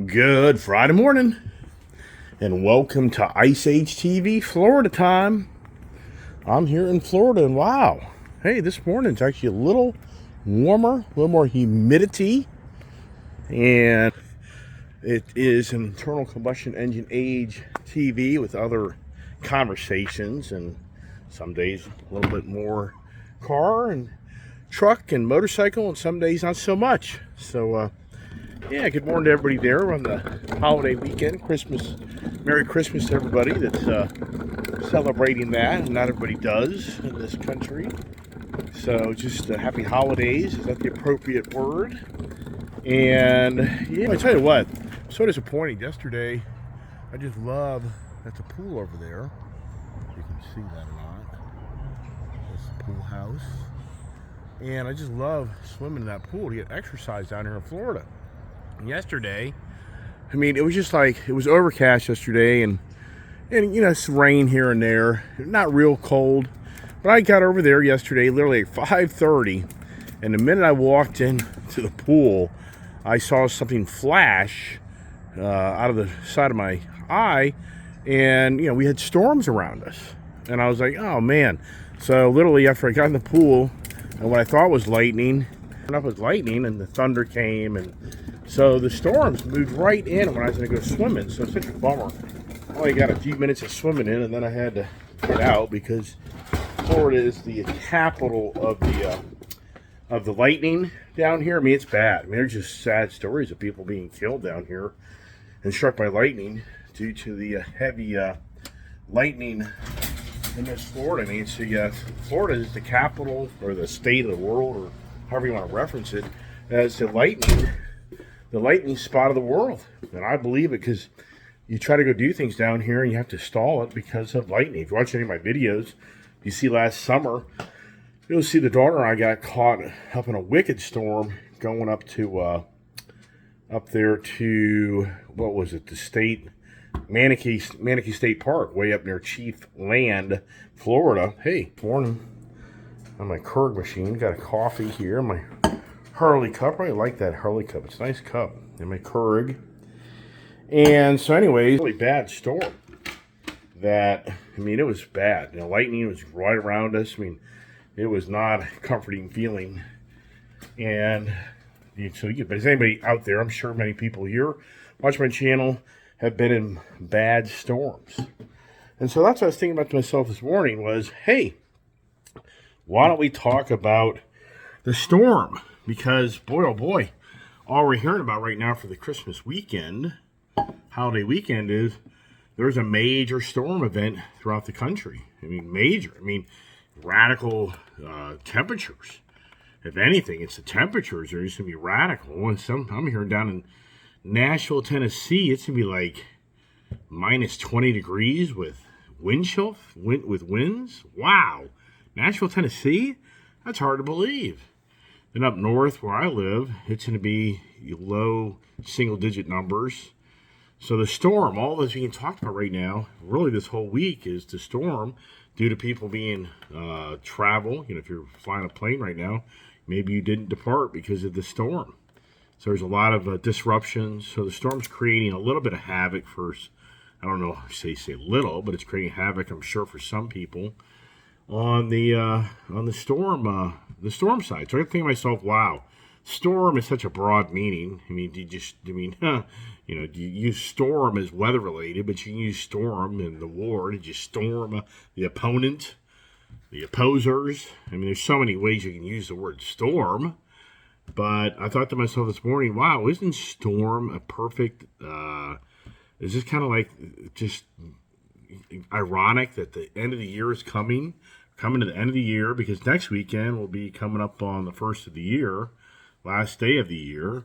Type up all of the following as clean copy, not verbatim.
Good Friday morning, and welcome to Ice Age TV Florida time. I'm here in Florida, and wow, hey, this morning's actually a little warmer, a little more humidity, and it is an internal combustion engine age TV with other conversations, and some days a little bit more car and truck and motorcycle, and some days not so much. So, yeah, good morning to everybody there on the holiday weekend. Merry Christmas to everybody that's celebrating that, and not everybody does in this country. So just happy holidays, is that the appropriate word? And yeah, I tell you what, so disappointing. Yesterday, I just love, that's a pool over there. If you can see that or not. That's the pool house. And I just love swimming in that pool to get exercise down here in Florida. Yesterday, I mean, it was just like, it was overcast yesterday, and you know, it's rain here and there, not real cold, but I got over there yesterday literally at 5:30, and the minute I walked into the pool, I saw something flash out of the side of my eye, and you know, we had storms around us, and I was like, oh man. So literally after I got in the pool, and what I thought was lightning, enough was lightning, and the thunder came, and so the storms moved right in when I was going to go swimming. So it's such a bummer. I only got a few minutes of swimming in, and then I had to get out because Florida is the capital of the lightning down here. I mean, it's bad. I mean, there's just sad stories of people being killed down here and struck by lightning due to the heavy lightning in this Florida. I mean, so Florida is the capital or the state of the world, or however you want to reference it, as the lightning spot of the world. And I believe it because you try to go do things down here and you have to stall it because of lightning. If you watch any of my videos, you see last summer, you'll see the daughter and I got caught up in a wicked storm going up there to, what was it, the state, Manatee State Park, way up near Chief Land, Florida. Hey, morning. On my Keurig machine, got a coffee here, my Hurley cup. I really like that Hurley cup. It's a nice cup. And my Keurig. And so anyways, really bad storm. That, I mean, it was bad. You know, lightning was right around us. I mean, it was not a comforting feeling. And so, but is anybody out there, I'm sure many people here watch my channel have been in bad storms. And so that's what I was thinking about to myself this morning was, hey, why don't we talk about the storm? Because, boy, oh boy, all we're hearing about right now for the Christmas weekend, holiday weekend, is there's a major storm event throughout the country. I mean, major. I mean, radical temperatures. If anything, it's the temperatures are just going to be radical. And I'm hearing down in Nashville, Tennessee, it's going to be like minus 20 degrees with wind chill, with winds. Wow. Nashville, Tennessee? That's hard to believe. Then up north where I live, it's going to be low single-digit numbers. So the storm, all that's being talked about right now, really this whole week, is the storm due to people being travel. You know, if you're flying a plane right now, maybe you didn't depart because of the storm. So there's a lot of disruptions. So the storm's creating a little bit of havoc for, I don't know, say little, but it's creating havoc, I'm sure, for some people on the storm side. So I think to myself, wow, storm is such a broad meaning. I mean, you know, you use storm as weather related, but you can use storm in the war. Did you storm the opponent, the opposers? I mean, there's so many ways you can use the word storm. But I thought to myself this morning, wow, isn't storm a perfect, is this kind of like just ironic that the end of the year is coming to the end of the year, because next weekend will be coming up on the first of the year, last day of the year.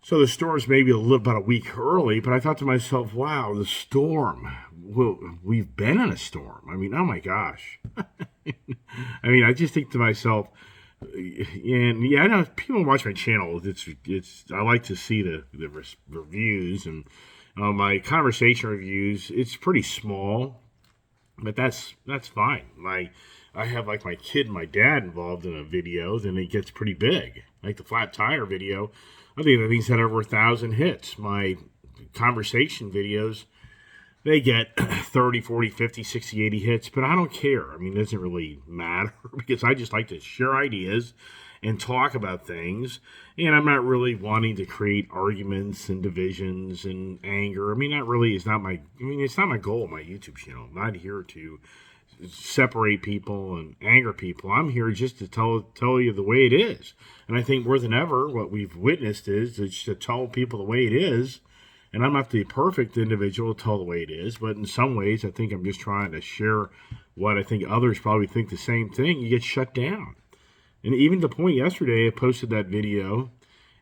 So the storm's maybe about a week early, but I thought to myself, wow, the storm. Well, we've been in a storm. I mean, oh my gosh. I mean, I just think to myself, and yeah, I know people watch my channel. It's I like to see the reviews and my conversation reviews. It's pretty small. But that's fine. I have like my kid and my dad involved in a video, then it gets pretty big. Like the flat tire video, I think that thing's had over 1,000 hits. My conversation videos, they get 30, 40, 50, 60, 80 hits, but I don't care. I mean, it doesn't really matter because I just like to share ideas and talk about things. And I'm not really wanting to create arguments and divisions and anger. I mean, it's not my goal on my YouTube channel. I'm not here to separate people and anger people. I'm here just to tell you the way it is. And I think more than ever, what we've witnessed is just to tell people the way it is. And I'm not the perfect individual to tell the way it is, but in some ways, I think I'm just trying to share what I think others probably think the same thing. You get shut down. And even to the point yesterday, I posted that video,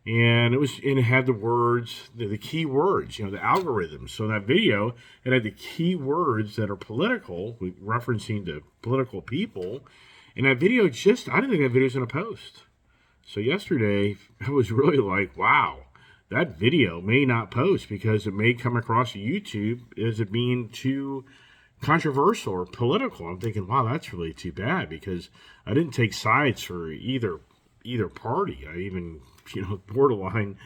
and it had the words, the key words, the algorithms. So that video, it had the key words that are political, referencing to political people. And that video I didn't think that video was going to post. So yesterday, I was really like, wow, that video may not post because it may come across YouTube as it being too controversial or political. I'm thinking, wow, that's really too bad because I didn't take sides for either party. I even, borderline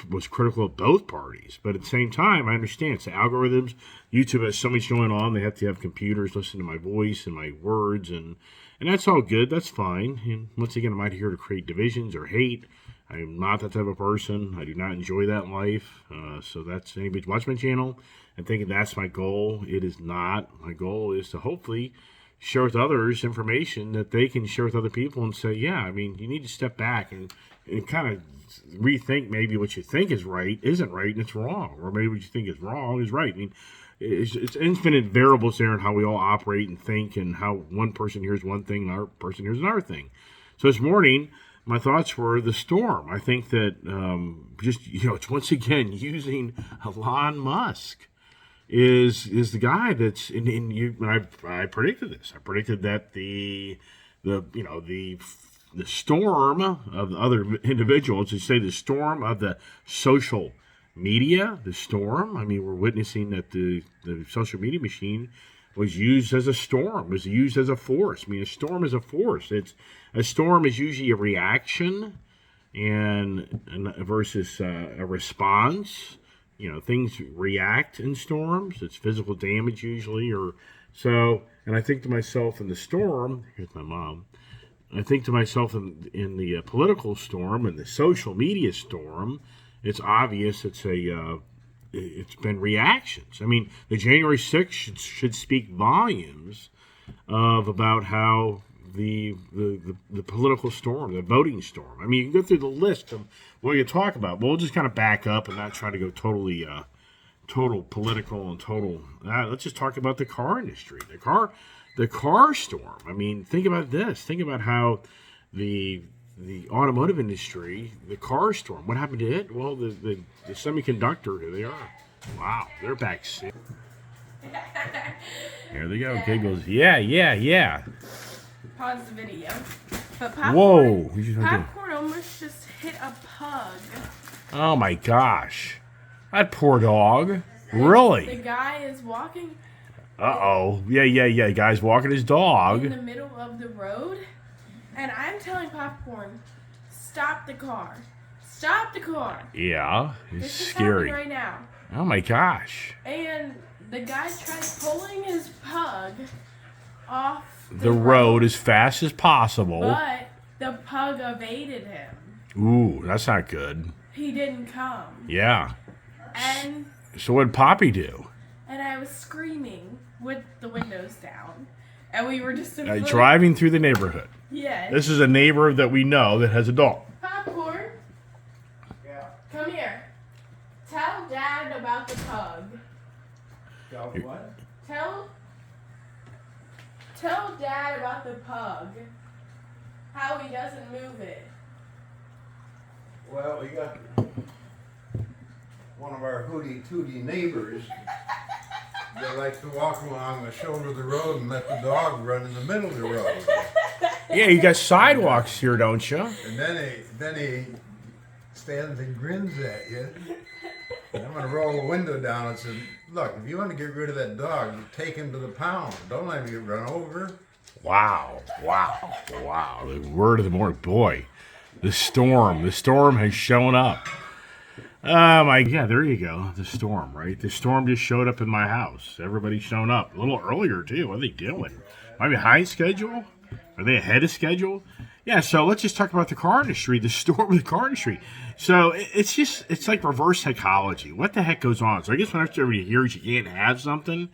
was critical of both parties. But at the same time, I understand it's the algorithms. YouTube has so much going on. They have to have computers listen to my voice and my words, and that's all good. That's fine. And once again, I'm not here to create divisions or hate. I am not that type of person. I do not enjoy that life. So that's anybody watch my channel and thinking that's my goal. It is not. My goal is to hopefully share with others information that they can share with other people and say, yeah, I mean, you need to step back and kind of rethink maybe what you think is right isn't right and it's wrong. Or maybe what you think is wrong is right. I mean, it's infinite variables there in how we all operate and think and how one person hears one thing, another person hears another thing. So this morning, my thoughts were the storm. I think that it's once again using Elon Musk is the guy that's I predicted this. I predicted that the storm of other individuals, to say the storm of the social media, the storm. I mean, we're witnessing that the social media machine was used as a storm, was used as a force. I mean, a storm is a force. A storm is usually a reaction and versus a response. Things react in storms. It's physical damage usually, or so. And I think to myself in the storm, here's my mom. I think to myself in the political storm and the social media storm, it's obvious it's been reactions. I mean, the January 6th should speak volumes about how the political storm, the voting storm. I mean, you can go through the list of what you talk about. But we'll just kind of back up and not try to go totally total political and total. Let's just talk about the car industry, the car storm. I mean, think about this. Think about how the automotive industry, the car storm. What happened to it? Well, the semiconductor. Here they are. Wow, they're back. Here they go. Okay, goes. Yeah. Pause the video. But popcorn almost just hit a pug. Oh my gosh. That poor dog. Really? The guy is walking. Uh-oh. Yeah. Guy's walking his dog in the middle of the road. And I'm telling Popcorn, stop the car. Stop the car. Yeah. It's this scary. Is happening right now. Oh my gosh. And the guy tried pulling his pug off the road as fast as possible. But the pug evaded him. Ooh, that's not good. He didn't come. Yeah. And so what did Poppy do? And I was screaming with the windows down. And we were just driving through the neighborhood. Yes. This is a neighbor that we know that has a dog. Popcorn. Yeah. Come here. Tell Dad about the pug. Tell what? Tell Dad about the pug. How he doesn't move it. Well, we got one of our hooty-tooty neighbors that likes to walk along the shoulder of the road and let the dog run in the middle of the road. Yeah, you got sidewalks here, don't you? And then he stands and grins at you. And I'm going to roll the window down and say, look, if you want to get rid of that dog, you take him to the pound. Don't let him get run over. Wow. The word of the morning. Boy, The storm has shown up. Yeah, there you go. The storm, right? The storm just showed up in my house. Everybody's shown up a little earlier too. What are they doing? Are they behind schedule? Are they ahead of schedule? Yeah. So let's just talk about the car industry. The storm of the car industry. So it's like reverse psychology. What the heck goes on? So I guess when everybody hears you can't have something,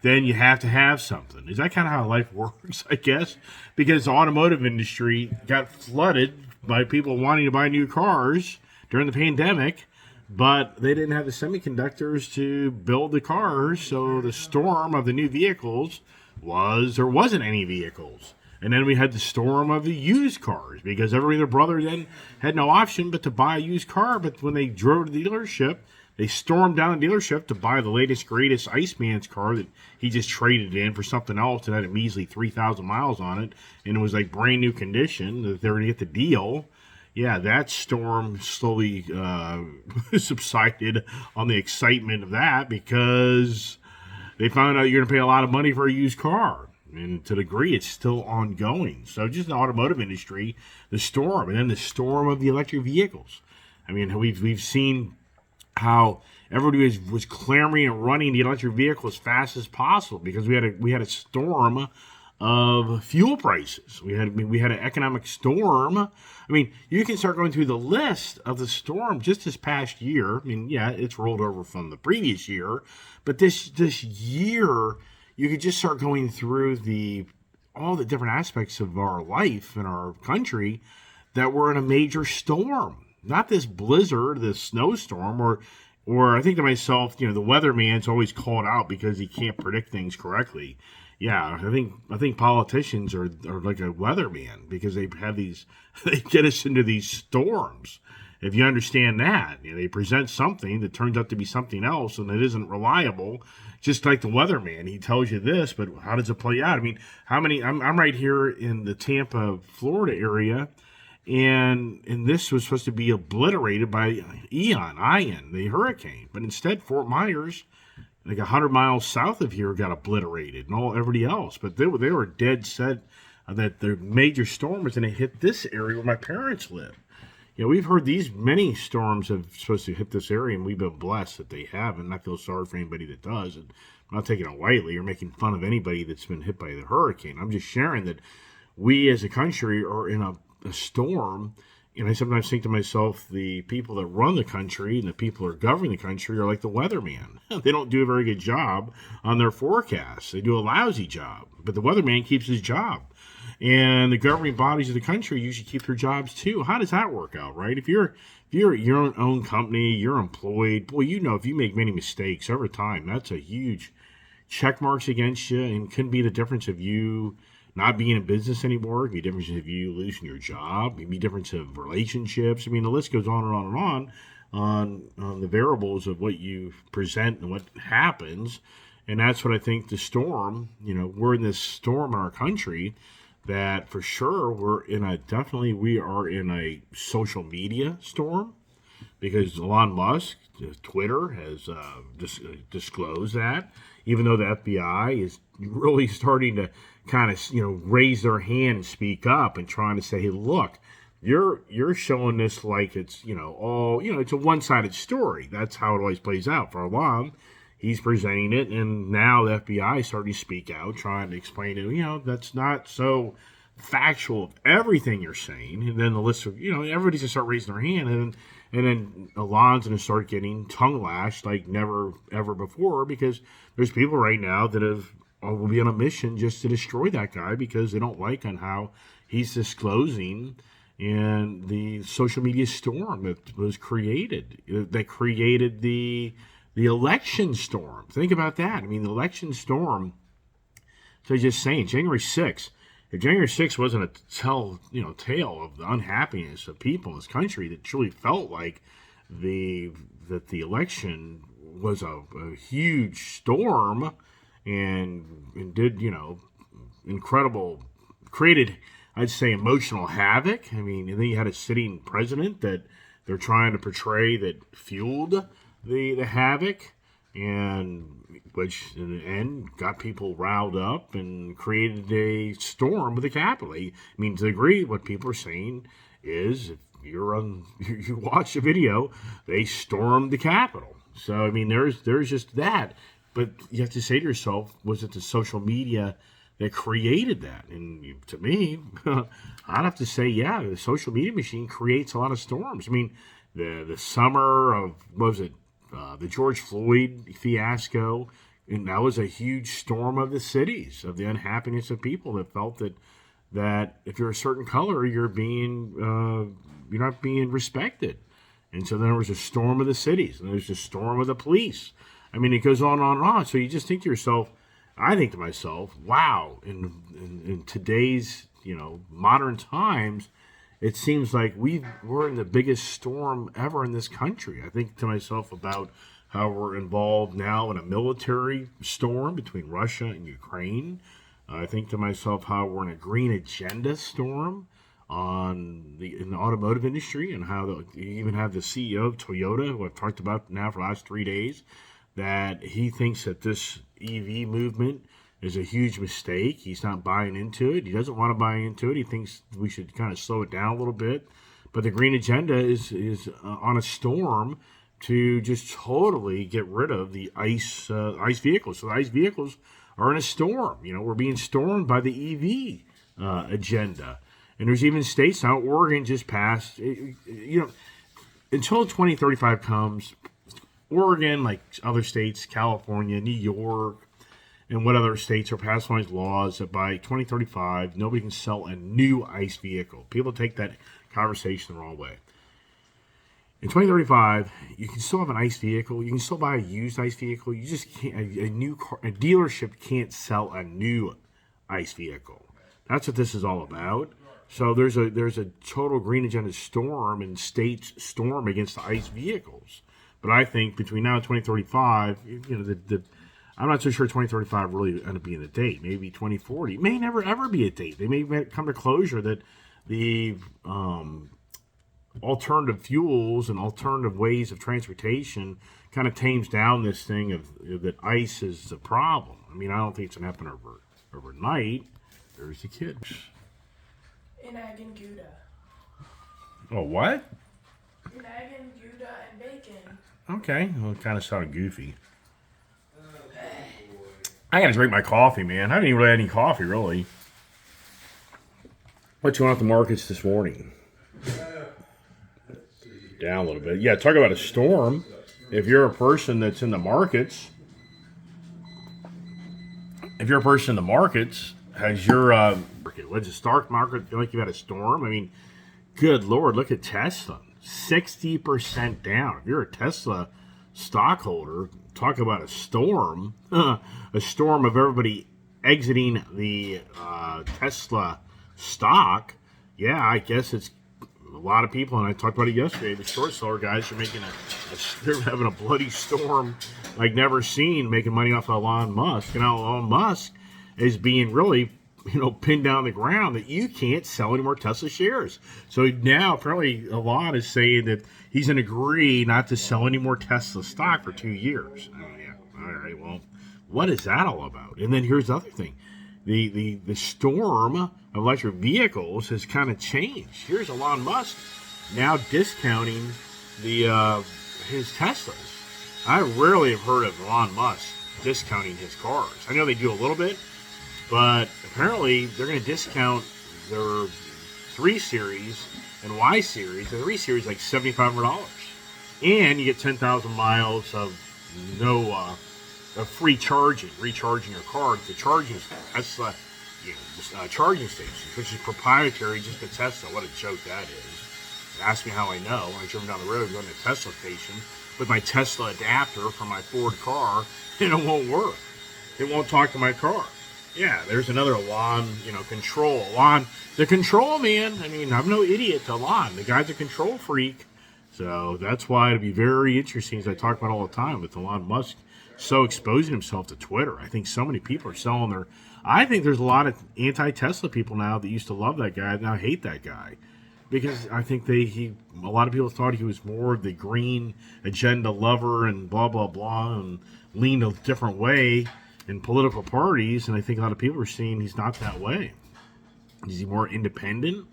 then you have to have something. Is that kind of how life works? I guess because the automotive industry got flooded by people wanting to buy new cars during the pandemic. But they didn't have the semiconductors to build the cars, so the storm of the new vehicles there wasn't any vehicles. And then we had the storm of the used cars because everybody and their brother then had no option but to buy a used car. But when they drove to the dealership, they stormed down the dealership to buy the latest, greatest Iceman's car that he just traded in for something else that had a measly 3,000 miles on it. And it was like brand new condition that they were going to get the deal. Yeah, that storm slowly subsided on the excitement of that because they found out you're going to pay a lot of money for a used car. And to the degree, it's still ongoing. So just the automotive industry, the storm, and then the storm of the electric vehicles. I mean, we've seen how everybody was clamoring and running the electric vehicle as fast as possible because we had a storm of fuel prices. We had an economic storm. I mean, you can start going through the list of the storm just this past year. I mean, yeah, it's rolled over from the previous year, but this year you could just start going through all the different aspects of our life and our country that were in a major storm. Not this blizzard, this snowstorm, or I think to myself, the weatherman's always called out because he can't predict things correctly. Yeah, I think politicians are like a weatherman because they get us into these storms. If you understand that, they present something that turns out to be something else and it isn't reliable. Just like the weatherman, he tells you this, but how does it play out? I mean, I'm right here in the Tampa, Florida area, and this was supposed to be obliterated by Ian, the hurricane, but instead Fort Myers, like 100 miles south of here, got obliterated, and everybody else. But they were dead set that the major storm was going to hit this area where my parents live. We've heard these many storms have supposed to hit this area, and we've been blessed that they have, and I feel sorry for anybody that does. And I'm not taking it lightly or making fun of anybody that's been hit by the hurricane. I'm just sharing that we as a country are in a storm. And I sometimes think to myself, the people that run the country and the people that are governing the country are like the weatherman. They don't do a very good job on their forecasts. They do a lousy job. But the weatherman keeps his job. And the governing bodies of the country usually keep their jobs too. How does that work out, right? If you're your own company, you're employed, boy, if you make many mistakes over time, that's a huge check marks against you and can be the difference of you not being in business anymore. It could be a difference of you losing your job. It could be a difference of relationships. I mean, the list goes on and on and on the variables of what you present and what happens. And that's what I think the storm, we're in this storm in our country that for sure we are in a social media storm because Elon Musk, Twitter, has disclosed that, even though the FBI is really starting to kind of raise their hand and speak up and trying to say, hey, look, you're showing this like it's it's a one-sided story. That's how it always plays out. For Elon, he's presenting it, and now the FBI is starting to speak out, trying to explain it. That's not so factual of everything you're saying. And then the list of everybody's gonna start raising their hand, and then Elon's gonna start getting tongue lashed like never ever before because there's people right now that will be on a mission just to destroy that guy because they don't like on how he's disclosing and the social media storm that was created, that created the election storm. Think about that. I mean, the election storm, so just saying, January 6th, if January 6th wasn't a tale of the unhappiness of people in this country that truly felt like that the election was a huge storm and did, created, I'd say, emotional havoc. I mean, and then you had a sitting president that they're trying to portray that fueled the havoc, and which in the end got people riled up and created a storm with the Capitol. I mean, to the degree, what people are saying is, you watch the video, they stormed the Capitol. So I mean, there's just that. But you have to say to yourself, was it the social media that created that? And to me, I'd have to say, yeah, the social media machine creates a lot of storms. I mean, the summer of, what was it, the George Floyd fiasco, and that was a huge storm of the cities, of the unhappiness of people that felt that if you're a certain color, you're not being respected. And so then there was a storm of the cities, and there was a storm of the police. I mean, it goes on and on and on. So you just think to yourself, I think to myself, wow, in today's, modern times, it seems like we're in the biggest storm ever in this country. I think to myself about how we're involved now in a military storm between Russia and Ukraine. I think to myself how we're in a green agenda storm in the automotive industry, and how you even have the CEO of Toyota, who I've talked about now for the last 3 days, that he thinks that this EV movement is a huge mistake. He's not buying into it. He doesn't want to buy into it. He thinks we should kind of slow it down a little bit. But the green agenda is on a storm to just totally get rid of the ICE vehicles. So the ICE vehicles are in a storm. We're being stormed by the EV agenda. And there's even states now, Oregon just passed, until 2035 comes, Oregon, like other states, California, New York, and what other states are passing these laws that by 2035, nobody can sell a new ICE vehicle. People take that conversation the wrong way. In 2035, you can still have an ICE vehicle. You can still buy a used ICE vehicle. You just can't. A dealership can't sell a new ICE vehicle. That's what this is all about. So there's a total green agenda storm and states storm against the ICE vehicles. But I think between now and 2035, I'm not so sure 2035 really end up being the date. Maybe 2040 may never ever be a date. They may come to closure that the alternative fuels and alternative ways of transportation kind of tames down this thing of that ICE is the problem. I mean, I don't think it's going to happen overnight. There's the kids. In egg and Gouda. Oh, what? In egg and Gouda and bacon. Okay, well, it kind of sounded goofy. I gotta drink my coffee, man. I haven't even really had any coffee, really. What you want at the markets this morning? Down a little bit. Yeah, talk about a storm. If you're a person that's in the markets, has your what's the stock market feel like you've had a storm? I mean, good Lord, look at Tesla. 60% down. If you're a Tesla stockholder, talk about a storm. A storm of everybody exiting the Tesla stock. Yeah, I guess it's a lot of people, and I talked about it yesterday. The short seller guys are making they're having a bloody storm like never seen, making money off of Elon Musk. And Elon Musk is being really, pinned down the ground that you can't sell any more Tesla shares. So now apparently Elon is saying that he's going to agree not to sell any more Tesla stock for 2 years. Oh, yeah. All right. Well, what is that all about? And then here's the other thing. The storm of electric vehicles has kind of changed. Here's Elon Musk now discounting his Teslas. I rarely have heard of Elon Musk discounting his cars. I know they do a little bit, but apparently they're going to discount their 3 Series and Y Series. The 3 Series like $7,500, and you get 10,000 miles of free recharging your car at the charging Tesla, charging stations, which is proprietary just to Tesla. What a joke that is! Ask me how I know. I drove down the road going to a Tesla station with my Tesla adapter from my Ford car, and it won't work. It won't talk to my car. Yeah, there's another Elon, control. Elon, the control man. I mean, I'm no idiot to Elon. The guy's a control freak. So that's why it'd be very interesting, as I talk about all the time, with Elon Musk so exposing himself to Twitter. I think so many people are selling I think there's a lot of anti-Tesla people now that used to love that guy, now hate that guy. Because I think a lot of people thought he was more of the green agenda lover and blah, blah, blah, and leaned a different way in political parties, and I think a lot of people are seeing he's not that way. Is he more independent?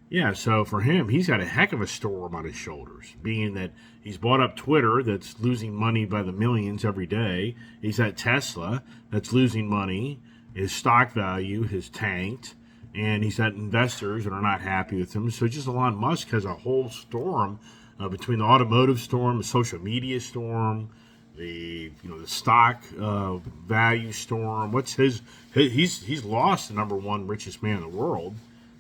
Yeah, so for him, he's got a heck of a storm on his shoulders, being that he's bought up Twitter that's losing money by the millions every day. He's at Tesla that's losing money. His stock value has tanked, and he's got investors that are not happy with him. So just Elon Musk has a whole storm between the automotive storm, the social media storm, the stock value storm. What's he's lost the number one richest man in the world.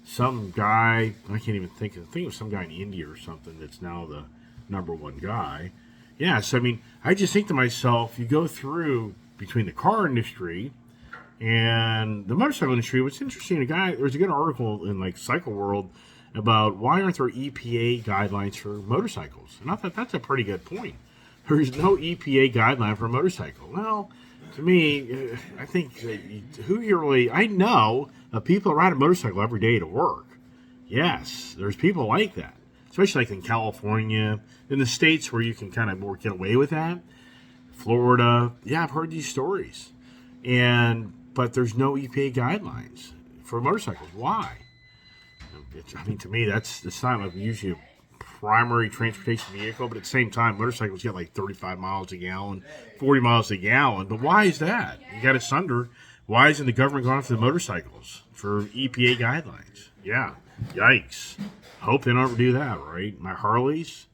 Some guy, I can't even think it was some guy in India or something that's now the number one guy. Yeah, so I mean, I just think to myself, you go through between the car industry and the motorcycle industry. What's interesting, there's a good article in like Cycle World about why aren't there EPA guidelines for motorcycles? And I thought that's a pretty good point. There's no EPA guideline for a motorcycle. Well, to me, I think I know of people that ride a motorcycle every day to work. Yes, there's people like that, especially like in California, in the states where you can kind of more get away with that. Florida, yeah, I've heard these stories, but there's no EPA guidelines for motorcycles. Why? To me, it's not like usually a primary transportation vehicle, but at the same time, motorcycles get like 35 miles a gallon, 40 miles a gallon. But why is that? You got to wonder, why isn't the government going after the motorcycles for EPA guidelines? Yeah, yikes. Hope they don't ever do that, right? My Harleys,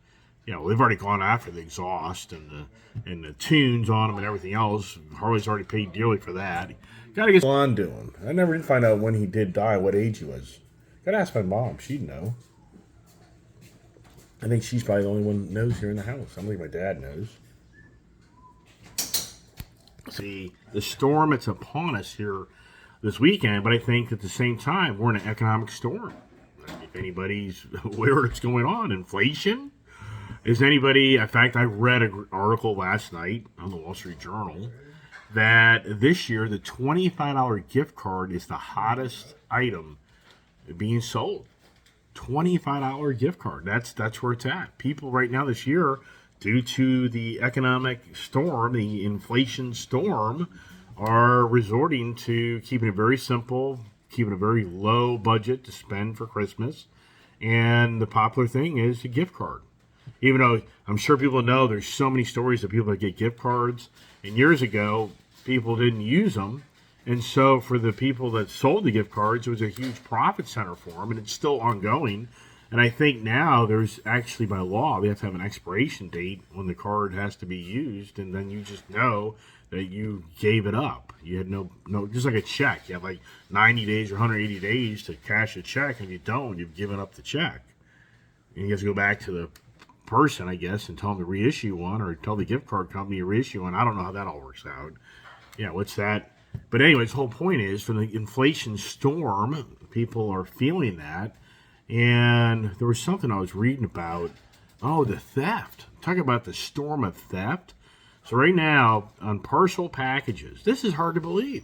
they've already gone after the exhaust and the tunes on them and everything else. Harley's already paid dearly for that. Got to get on doing. I never did find out when he did die, what age he was. Got to ask my mom. She'd know. I think she's probably the only one that knows here in the house. I don't think my dad knows. See, the storm that's upon us here this weekend, but I think at the same time, we're in an economic storm. If anybody's aware of what's going on, inflation. In fact, I read an article last night on the Wall Street Journal that this year the $25 gift card is the hottest item being sold. $25 gift card. That's where it's at. People right now this year, due to the economic storm, the inflation storm, are resorting to keeping it very simple, keeping a very low budget to spend for Christmas. And the popular thing is the gift card. Even though I'm sure people know there's so many stories of people that get gift cards. And years ago, people didn't use them. And so for the people that sold the gift cards, it was a huge profit center for them, and it's still ongoing. And I think now there's actually by law, they have to have an expiration date when the card has to be used, and then you just know that you gave it up. You had no, just like a check. You have like 90 days or 180 days to cash a check, and if you don't, you've given up the check. And you have to go back to the person, I guess, and tell them to reissue one, or tell the gift card company to reissue one. I don't know how that all works out. Yeah, what's that? But anyways, the whole point is, from the inflation storm, people are feeling that. And there was something I was reading about. Oh, the theft. Talk about the storm of theft. So right now, on parcel packages, this is hard to believe.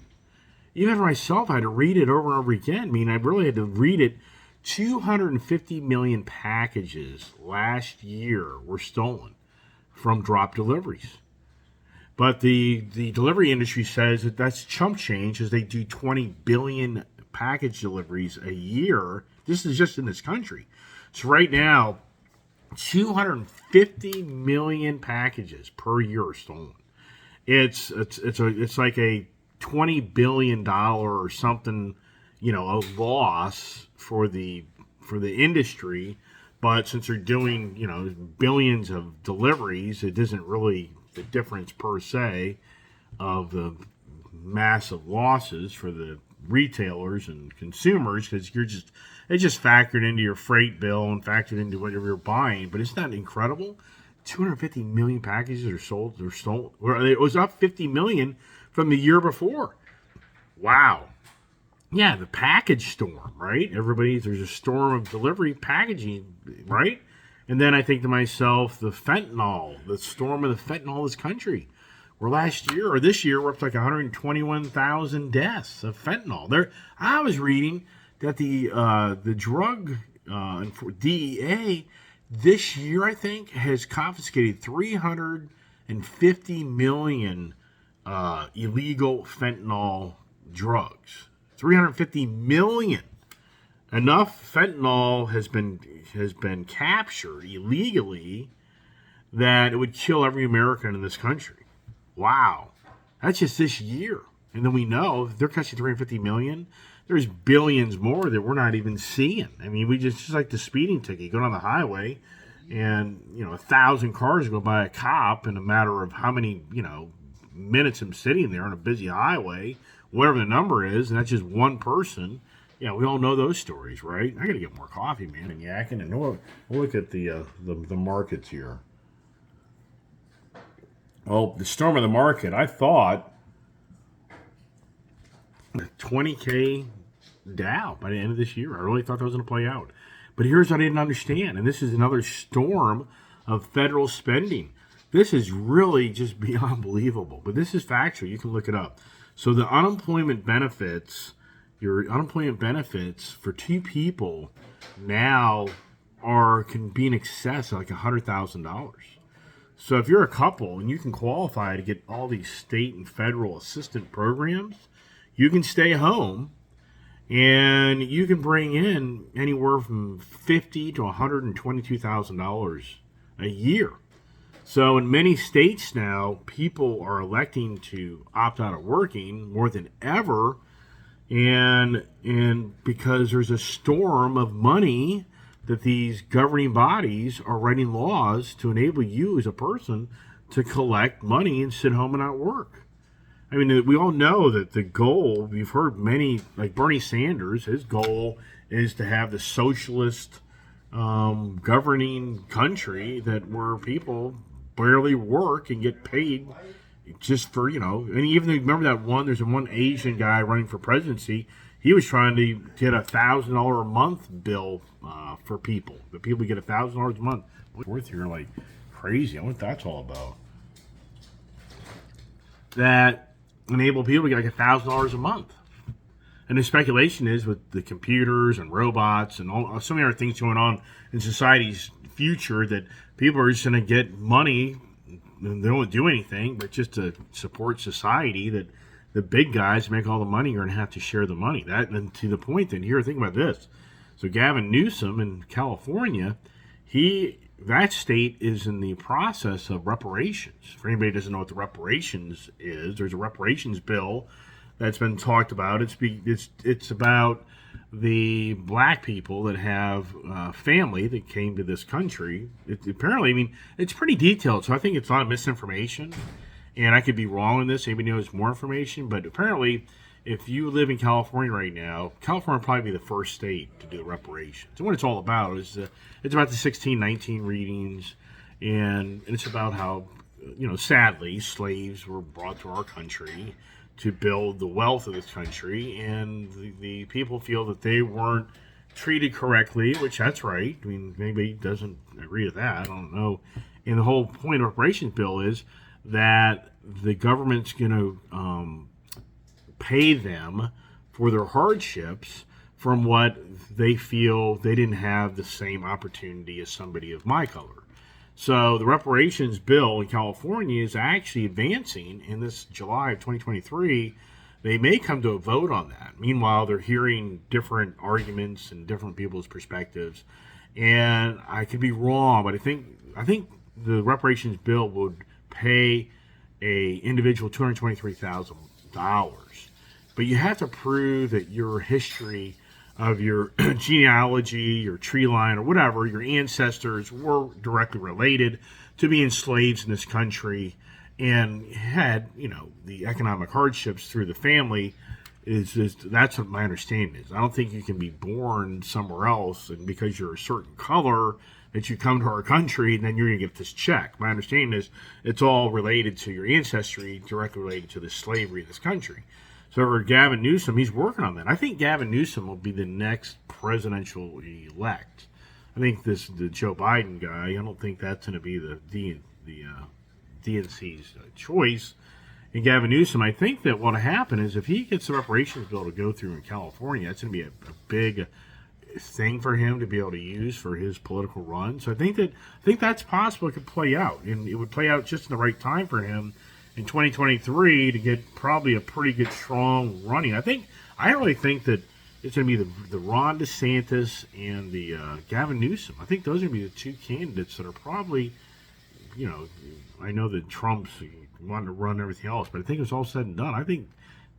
Even for myself, I had to read it over and over again. I mean, I really had to read it. 250 million packages last year were stolen from drop deliveries. But the delivery industry says that that's chump change, as they do 20 billion package deliveries a year. This is just in this country. So right now, 250 million packages per year are stolen. It's like a $20 billion or something, a loss for the industry. But since they're doing, billions of deliveries, it isn't really the difference per se of the massive losses for the retailers and consumers, because it's just factored into your freight bill and factored into whatever you're buying. But isn't that incredible? 250 million packages are sold. They're stolen. It was up 50 million from the year before. Wow. Yeah, the package storm, right? There's a storm of delivery packaging, right? And then I think to myself, the storm of the fentanyl in this country. Where last year or this year, we're up to like 121,000 deaths of fentanyl. I was reading that the drug DEA this year, I think, has confiscated 350 million illegal fentanyl drugs. 350 million. enough fentanyl has been captured illegally that it would kill every American in this country. Wow. That's just this year. And then we know if they're catching 350 million, there's billions more that we're not even seeing. I mean, we just like the speeding ticket. You go down the highway and, 1,000 cars go by a cop in a matter of how many, minutes I'm sitting there on a busy highway, whatever the number is, and that's just one person. Yeah, we all know those stories, right? I got to get more coffee, man, and yakking. And we'll look at the markets here. Well, the storm of the market, I thought 20K Dow by the end of this year. I really thought that was going to play out. But here's what I didn't understand, and this is another storm of federal spending. This is really just beyond believable, but this is factual. You can look it up. So the unemployment benefits, your unemployment benefits for two people now can be in excess of like $100,000. So if you're a couple and you can qualify to get all these state and federal assistance programs, you can stay home and you can bring in anywhere from $50,000 to $122,000 a year. So in many states now, people are electing to opt out of working more than ever, and because there's a storm of money that these governing bodies are writing laws to enable you as a person to collect money and sit home and not work. I mean, we all know that the goal, we've heard many, like Bernie Sanders, his goal is to have the socialist governing country where people barely work and get paid just for, and even remember there's one Asian guy running for presidency. He was trying to get $1,000 a month bill for people. The people get $1,000 a month. Worth here like crazy. I wonder what that's all about. That enable people to get like $1,000 a month. And the speculation is with the computers and robots and so many other things going on in society's future that people are just going to get money. They don't do anything but just to support society, that the big guys make all the money are going to have to share the money. That, and to the point that here, think about this. So Gavin Newsom in California, that state is in the process of reparations. For anybody who doesn't know what the reparations is, there's a reparations bill that's been talked about. It's about the black people that have family that came to this country. Apparently, I mean, it's pretty detailed, so I think it's a lot of misinformation. And I could be wrong in this. Anybody knows more information? But apparently, if you live in California right now, California will probably be the first state to do reparations. And what it's all about is it's about the 1619 readings, and it's about how, sadly, slaves were brought to our country to build the wealth of this country, and the people feel that they weren't treated correctly, which that's right. I mean, maybe doesn't agree with that. I don't know. And the whole point of the reparations bill is that the government's going to pay them for their hardships from what they feel they didn't have the same opportunity as somebody of my color. So the reparations bill in California is actually advancing in this July of 2023. They may come to a vote on that. Meanwhile, they're hearing different arguments and different people's perspectives. And I could be wrong, but I think the reparations bill would pay a individual $223,000. But you have to prove that your history of your genealogy, your tree line, or whatever, your ancestors were directly related to being slaves in this country and had, the economic hardships through the family. That's what my understanding is. I don't think you can be born somewhere else and because you're a certain color that you come to our country and then you're going to get this check. My understanding is it's all related to your ancestry, directly related to the slavery in this country. So for Gavin Newsom, he's working on that. I think Gavin Newsom will be the next presidential elect. I think the Joe Biden guy, I don't think that's going to be the DNC's choice. And Gavin Newsom, I think that what'll happen is if he gets the reparations bill to go through in California, that's going to be a big thing for him to be able to use for his political run. So I think that's possible. It could play out, and it would play out just in the right time for him in 2023 to get probably a pretty good strong running. I really think that it's going to be the Ron DeSantis and the Gavin Newsom. I think those are going to be the two candidates that are probably, I know that Trump's wanted to run everything else, but I think it's all said and done. I think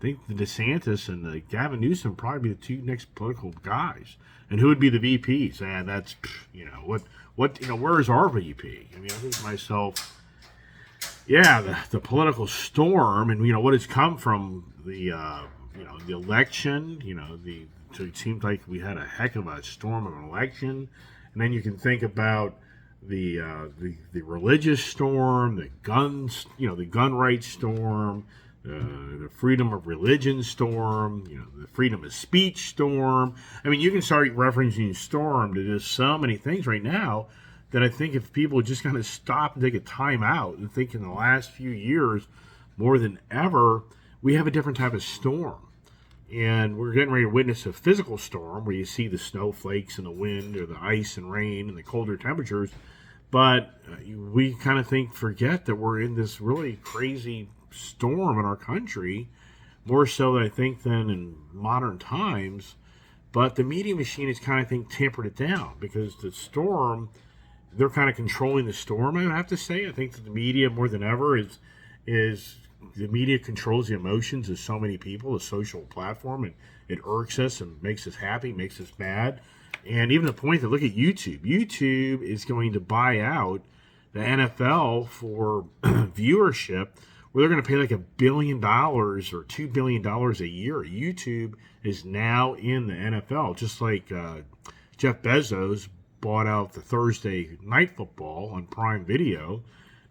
the DeSantis and the Gavin Newsom probably be the two next political guys. And who would be the VPs? And that's, where's our VP? I mean, I think to myself, the political storm, and what has come from the election. So it seems like we had a heck of a storm of an election, and then you can think about the religious storm, the guns, the gun rights storm, the freedom of religion storm, the freedom of speech storm. I mean, you can start referencing storm to just so many things right now that I think if people just kind of stop and take a time out and think in the last few years, more than ever, we have a different type of storm. And we're getting ready to witness a physical storm where you see the snowflakes and the wind or the ice and rain and the colder temperatures. But we kind of forget that we're in this really crazy storm in our country, more so than I think than in modern times. But the media machine has kind of tempered it down because the storm, they're kind of controlling the storm. I have to say, I think that the media more than ever is the media controls the emotions of so many people, a social platform, and it irks us and makes us happy, makes us mad. And even the point that look at YouTube. YouTube is going to buy out the NFL for viewership, where they're going to pay like $1 billion or $2 billion a year. YouTube is now in the NFL, just like Jeff Bezos bought out the Thursday Night Football on Prime Video.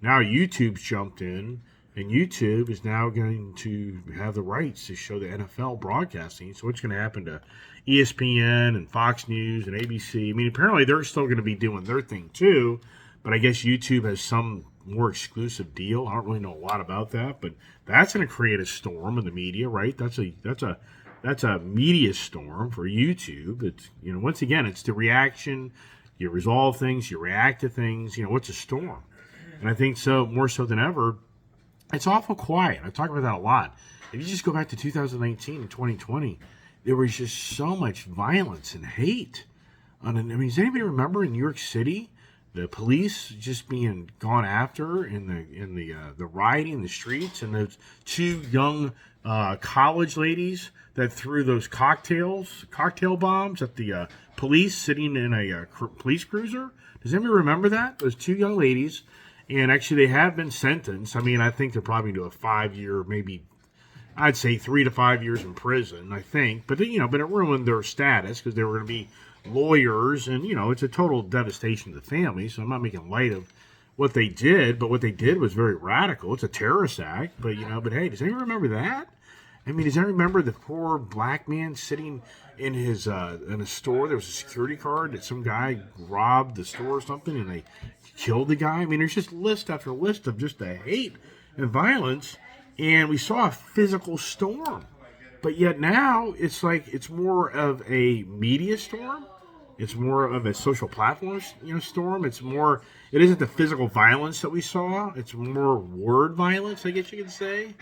Now YouTube's jumped in, and YouTube is now going to have the rights to show the NFL broadcasting. So what's going to happen to ESPN and Fox News and ABC? I mean, apparently they're still going to be doing their thing too, but I guess YouTube has some more exclusive deal. I don't really know a lot about that, but that's going to create a storm in the media, right? That's a media storm for YouTube. It's, once again, it's the reaction. You resolve things, you react to things. What's a storm? And I think so, more so than ever, it's awful quiet. I talk about that a lot. If you just go back to 2019 and 2020, there was just so much violence and hate. Does anybody remember in New York City, the police just being gone after in the rioting in the streets, and those two young college ladies that threw those cocktail bombs at the police sitting in a police cruiser? Does anybody remember that? Those two young ladies. And actually, they have been sentenced. I mean, I think they're probably going to do a 5-year, maybe, I'd say 3 to 5 years in prison, I think. But, but it ruined their status because they were going to be lawyers. And, it's a total devastation to the family. So I'm not making light of what they did. But what they did was very radical. It's a terrorist act. But, but hey, does anyone remember that? I mean, does anyone remember the poor black man sitting in his in a store? There was a security guard that some guy robbed the store or something, and they killed the guy. I mean, there's just list after list of just the hate and violence, and we saw a physical storm. But yet now it's like it's more of a media storm. It's more of a social platform, storm. It isn't the physical violence that we saw. It's more word violence, I guess you could say.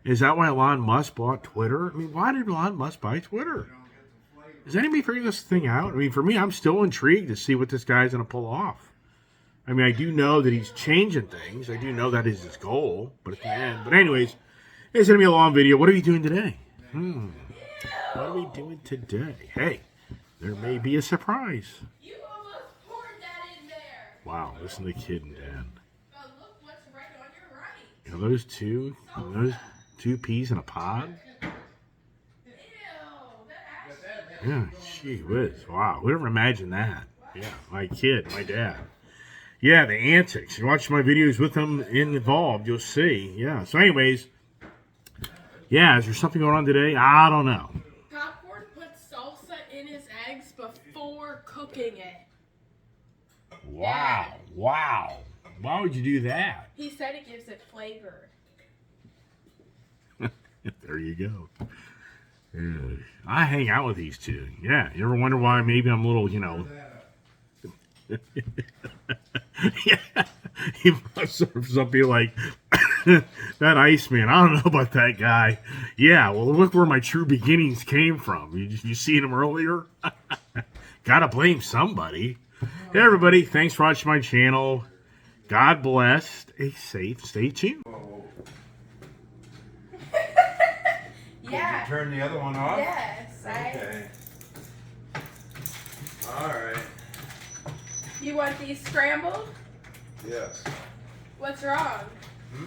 Is that why Elon Musk bought Twitter? I mean, why did Elon Musk buy Twitter? Does anybody figure this thing out? I mean, for me, I'm still intrigued to see what this guy's going to pull off. I mean, I do know that he's changing things. I do know that is his goal. But at the end. But anyways, it's going to be a long video. What are we doing today? What are we doing today? Hey, there may be a surprise. You almost poured that in there. Wow, listen to the kid and dad. But look what's right on your right. Those two peas in a pod? Ew, that Yeah, gee whiz. Wow, who'd ever imagine that? Yeah, my kid, my dad. Yeah, the antics. You watch my videos with them involved, you'll see. Yeah, so anyways, is there something going on today? I don't know. Popcorn puts salsa in his eggs before cooking it. Wow. Why would you do that? He said it gives it flavor. There you go. Yeah. I hang out with these two. Yeah, you ever wonder why maybe I'm a little, Yeah, he must some be like, That Iceman, I don't know about that guy. Yeah, well, look where my true beginnings came from. You seen him earlier? Gotta blame somebody. Hey, everybody, thanks for watching my channel. God bless. Stay safe. Stay tuned. Yeah. Did you turn the other one off? Yes. Okay. All right. You want these scrambled? Yes. What's wrong? Hmm?